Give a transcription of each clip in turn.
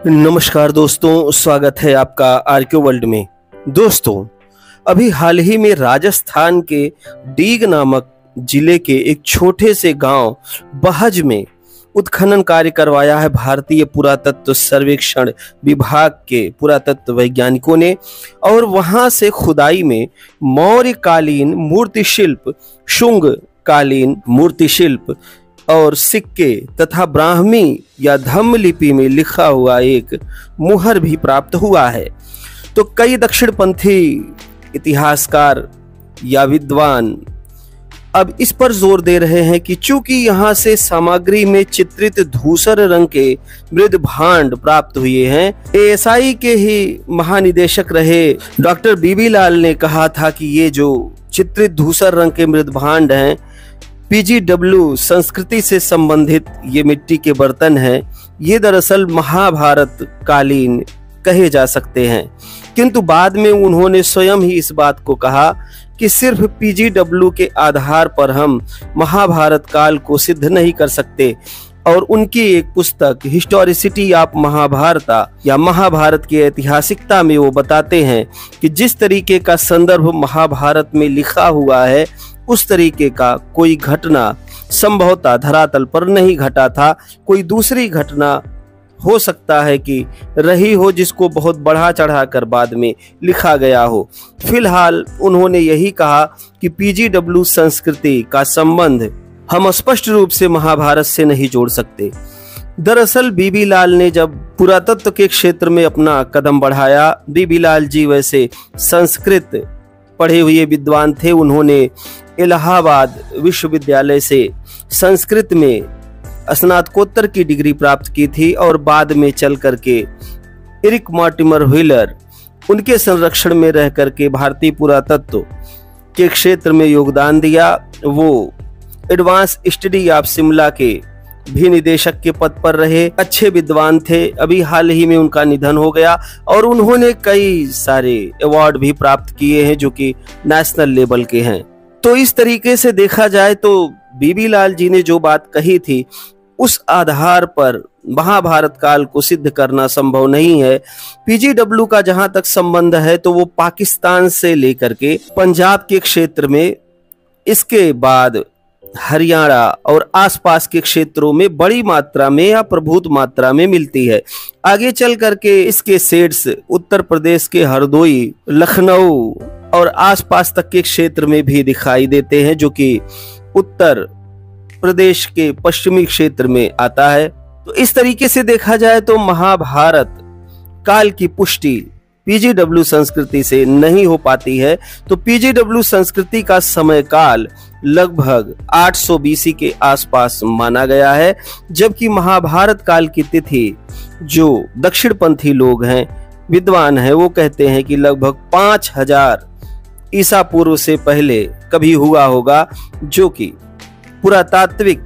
नमस्कार दोस्तों, स्वागत है आपका आरके वर्ल्ड में। दोस्तों, अभी हाल ही में राजस्थान के डीग नामक जिले के एक छोटे से गांव बहज में उत्खनन कार्य करवाया है भारतीय पुरातत्व सर्वेक्षण विभाग के पुरातत्व वैज्ञानिकों ने। और वहां से खुदाई में मौर्यकालीन मूर्तिशिल्प, शुंग कालीन मूर्तिशिल्प और सिक्के तथा ब्राह्मी या धम्म लिपि में लिखा हुआ एक मुहर भी प्राप्त हुआ है। तो कई दक्षिणपंथी इतिहासकार या विद्वान अब इस पर जोर दे रहे हैं कि चूंकि यहाँ से सामग्री में चित्रित धूसर रंग के मृद भांड प्राप्त हुए हैं। एएसआई के ही महानिदेशक रहे डॉक्टर बीबी लाल ने कहा था कि ये जो चित्रित धूसर रंग के मृद भांड हैं, पीजीडब्ल्यू संस्कृति से संबंधित ये मिट्टी के बर्तन हैं। ये दरअसल महाभारत कालीन कहे जा सकते हैं, किंतु बाद में उन्होंने स्वयं ही इस बात को कहा कि सिर्फ पीजीडब्ल्यू के आधार पर हम महाभारत काल को सिद्ध नहीं कर सकते। और उनकी एक पुस्तक हिस्टोरिसिटी ऑफ महाभारता या महाभारत की ऐतिहासिकता में वो बताते हैं कि जिस तरीके का संदर्भ महाभारत में लिखा हुआ है, उस तरीके का कोई घटना संभवतः धरातल पर नहीं घटा था। कोई दूसरी घटना हो सकता है कि रही हो, जिसको बहुत बढ़ा चढ़ा कर बाद में लिखा गया हो। फिलहाल उन्होंने यही कहा कि पीजीडब्ल्यू संस्कृति का संबंध हम स्पष्ट रूप से महाभारत से नहीं जोड़ सकते। दरअसल बीबी लाल ने जब पुरातत्व के क्षेत्र में अपना कदम बढ़ाया, बीबी लाल जी वैसे संस्कृत पढ़े हुए विद्वान थे। उन्होंने इलाहाबाद विश्वविद्यालय से संस्कृत में स्नातकोत्तर की डिग्री प्राप्त की थी और बाद में चल करके एरिक मॉर्टिमर व्हीलर उनके संरक्षण में रह करके भारतीय पुरातत्व के क्षेत्र में योगदान दिया। वो एडवांस स्टडी ऑफ शिमला के भी निदेशक के पद पर रहे, अच्छे विद्वान थे। अभी हाल ही में उनका निधन हो गया और उन्होंने कई सारे अवार्ड भी प्राप्त किए हैं जो कि नेशनल लेवल के हैं। तो इस तरीके से देखा जाए तो बीबी लाल जी ने जो बात कही थी, उस आधार पर महाभारत काल को सिद्ध करना संभव नहीं है। पीजीडब्ल्यू का जहां तक संबंध है तो वो पाकिस्तान से लेकर के पंजाब के क्षेत्र में, इसके बाद हरियाणा और आसपास के क्षेत्रों में बड़ी मात्रा में या प्रभुत मात्रा में मिलती है। आगे चल करके इसके सेड्स उत्तर प्रदेश के हरदोई, लखनऊ और आसपास तक के क्षेत्र में भी दिखाई देते हैं, जो कि उत्तर प्रदेश के पश्चिमी क्षेत्र में आता है। तो इस तरीके से देखा जाए तो महाभारत काल की पुष्टि पीजीडब्ल्यू संस्कृति से नहीं हो पाती है। तो पीजीडब्ल्यू संस्कृति का समय काल लगभग 800 बीसी के आसपास माना गया है, जबकि महाभारत काल की तिथि जो दक्षिणपंथी लोग हैं, विद्वान हैं, वो कहते हैं कि लगभग 5000 ईसा पूर्व से पहले कभी हुआ होगा, जो कि पुरातात्विक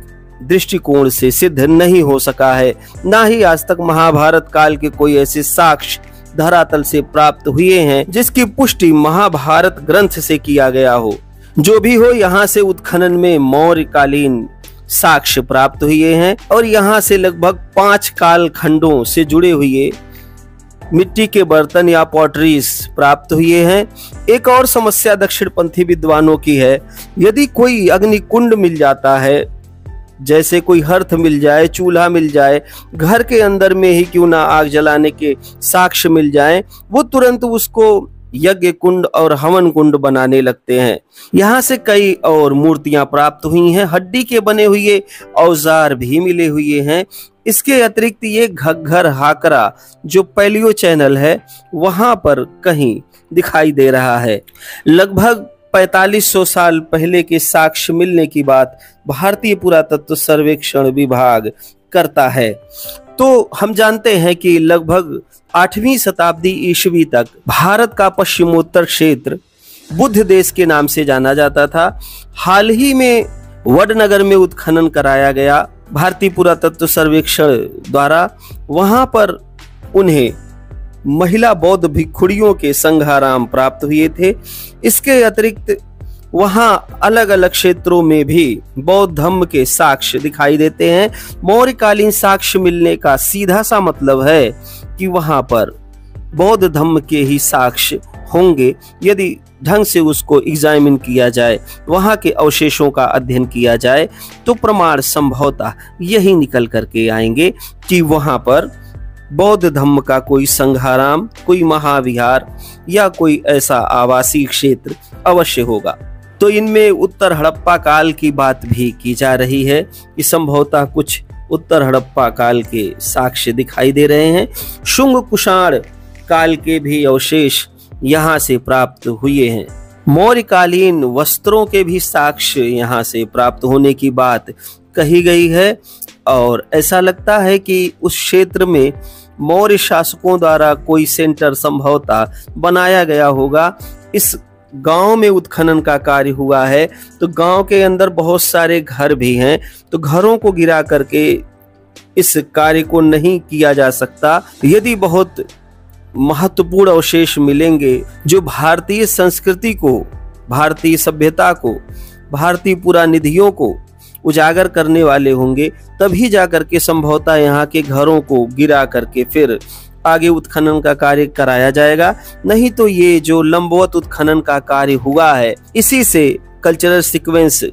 दृष्टिकोण से सिद्ध नहीं हो सका है। ना ही आज तक महाभारत काल के कोई ऐसे साक्ष्य धरातल से प्राप्त हुए हैं जिसकी पुष्टि महाभारत ग्रंथ से किया गया हो। जो भी हो, यहाँ से उत्खनन में मौर्यकालीन साक्ष्य प्राप्त हुए हैं और यहाँ से लगभग 5 काल खंडों से जुड़े हुए मिट्टी के बर्तन या पॉटरीज प्राप्त हुए हैं। एक और समस्या दक्षिणपंथी विद्वानों की है, यदि कोई अग्निकुंड मिल जाता है, जैसे कोई हर्थ मिल जाए, चूल्हा मिल जाए, घर के अंदर में ही क्यों ना आग जलाने के साक्ष्य मिल जाएं, वो तुरंत उसको यज्ञ कुंड और हवन कुंड बनाने लगते हैं। यहाँ से कई और मूर्तियां प्राप्त हुई हैं, हड्डी के बने हुए औजार भी मिले हुए हैं। इसके अतिरिक्त ये घग्घर हाकरा जो पैलियो चैनल है, वहां पर कहीं दिखाई दे रहा है। लगभग 4500 साल पहले के साक्ष्य मिलने की बात भारतीय पुरातत्व सर्वेक्षण विभाग करता है। तो हम जानते हैं कि लगभग 8वीं शताब्दी ईस्वी तक भारत का पश्चिमोत्तर क्षेत्र बुद्ध देश के नाम से जाना जाता था। हाल ही में वडनगर में उत्खनन कराया गया भारतीय पुरातत्व सर्वेक्षण द्वारा। वहां पर उन्हें महिला बौद्ध भिक्षुणियों के संघाराम प्राप्त हुए थे। इसके अतिरिक्त वहां अलग अलग क्षेत्रों में भी बौद्ध धर्म के साक्ष्य दिखाई देते हैं। मौर्यकालीन साक्ष्य मिलने का सीधा सा मतलब है कि वहां पर बौद्ध धर्म के ही साक्ष्य होंगे यदि ढंग से उसको एग्जामिन किया जाए, वहां के अवशेषों का अध्ययन किया जाए, तो प्रमाण संभवतः यही निकल करके आएंगे कि वहां पर बौद्ध धर्म का कोई संघाराम, कोई महाविहार या कोई ऐसा आवासीय क्षेत्र अवश्य होगा। तो इनमें उत्तर हड़प्पा काल की बात भी की जा रही है कि संभवतः कुछ उत्तर हड़प्पा काल के साक्ष्य दिखाई दे रहे हैं। शुंग कुषाण काल के भी अवशेष यहाँ से प्राप्त हुए हैं। मौर्यकालीन वस्त्रों के भी साक्ष्य यहाँ से प्राप्त होने की बात कही गई है और ऐसा लगता है कि उस क्षेत्र में मौर्य शासकों द्वारा कोई सेंटर संभवतः बनाया गया होगा। इस गांव में उत्खनन का कार्य हुआ है तो गांव के अंदर बहुत सारे घर भी हैं, तो घरों को गिरा करके इस कार्य को नहीं किया जा सकता। यदि बहुत महत्वपूर्ण अवशेष मिलेंगे जो भारतीय संस्कृति को, भारतीय सभ्यता को, भारतीय पुरानिधियों को उजागर करने वाले होंगे, तभी जाकर के संभवतः यहाँ के घरों को गिरा करके फिर आगे उत्खनन का कार्य कराया जाएगा। नहीं तो ये जो लंबवत उत्खनन का कार्य हुआ है, इसी से कल्चरल सीक्वेंस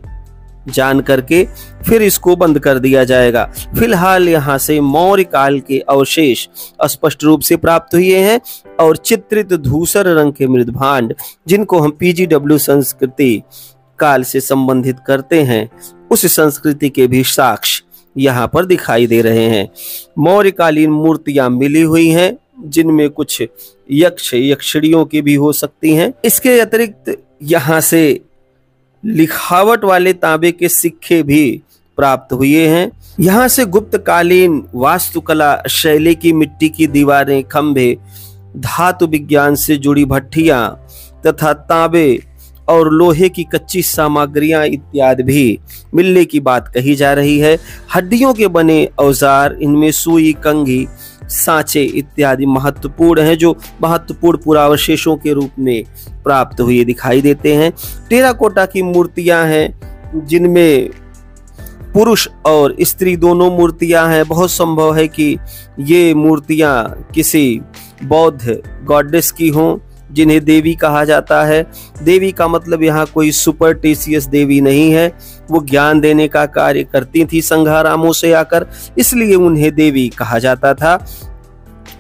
जान करके फिर इसको बंद कर दिया जाएगा। फिलहाल यहाँ से मौर्य काल के अवशेष स्पष्ट रूप से प्राप्त हुए हैं और चित्रित धूसर रंग के मृदभांड, जिनको हम PGW संस्कृति काल से संबंधित करते हैं, उस संस्कृति के भी साक्ष्य यहाँ पर दिखाई दे रहे हैं। मौर्यकालीन मूर्तियां मिली हुई हैं जिनमें कुछ यक्ष यक्षिणियों की भी हो सकती हैं। इसके अतिरिक्त यहाँ से लिखावट वाले तांबे के सिक्के भी प्राप्त हुए हैं। यहाँ से गुप्तकालीन वास्तुकला शैली की मिट्टी की दीवारें, खंभे, धातु विज्ञान से जुड़ी भट्टियां तथा तांबे और लोहे की कच्ची सामग्रियां इत्यादि भी मिलने की बात कही जा रही है। हड्डियों के बने औजार, इनमें सुई, कंघी, सांचे इत्यादि महत्वपूर्ण हैं, जो महत्वपूर्ण पुरावशेषों के रूप में प्राप्त हुए दिखाई देते हैं। टेराकोटा की मूर्तियां हैं जिनमें पुरुष और स्त्री दोनों मूर्तियां हैं। बहुत संभव है कि ये मूर्तियां किसी बौद्ध गॉडेस की हों जिन्हें देवी कहा जाता है। देवी का मतलब यहाँ कोई सुपरस्टिशियस देवी नहीं है, वो ज्ञान देने का कार्य करती थी संघारामों से आकर, इसलिए उन्हें देवी कहा जाता था।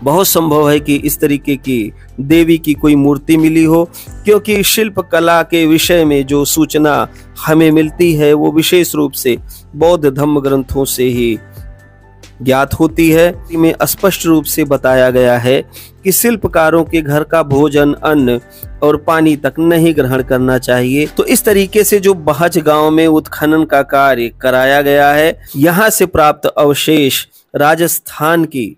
बहुत संभव है कि इस तरीके की देवी की कोई मूर्ति मिली हो, क्योंकि शिल्प कला के विषय में जो सूचना हमें मिलती है वो विशेष रूप से बौद्ध धर्म ग्रंथों से ही ज्ञात होती है। में स्पष्ट रूप से बताया गया है कि शिल्पकारों के घर का भोजन, अन्न और पानी तक नहीं ग्रहण करना चाहिए। तो इस तरीके से जो बहज गांव में उत्खनन का कार्य कराया गया है, यहाँ से प्राप्त अवशेष राजस्थान की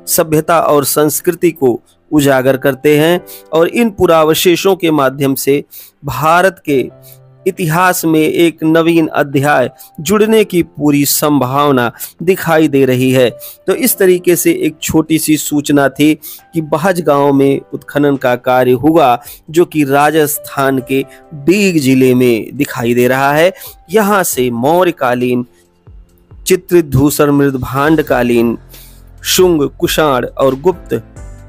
सभ्यता और संस्कृति को उजागर करते हैं और इन पुरावशेषों के माध्यम से भारत के इतिहास में एक नवीन अध्याय जुड़ने की पूरी संभावना दिखाई दे रही है। तो इस तरीके से एक छोटी सी सूचना थी कि बहज गांव में उत्खनन का कार्य हुआ, जो कि राजस्थान के डीग जिले में दिखाई दे रहा है। यहाँ से मौर्यकालीन, चित्रित धूसर मृदभांड कालीन, शुंग, कुषाण और गुप्त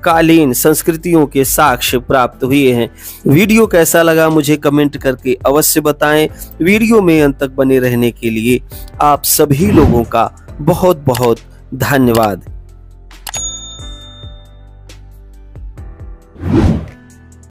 कालीन संस्कृतियों के साक्ष्य प्राप्त हुए हैं। वीडियो कैसा लगा मुझे कमेंट करके अवश्य बताएं। वीडियो में अंत तक बने रहने के लिए आप सभी लोगों का बहुत बहुत धन्यवाद।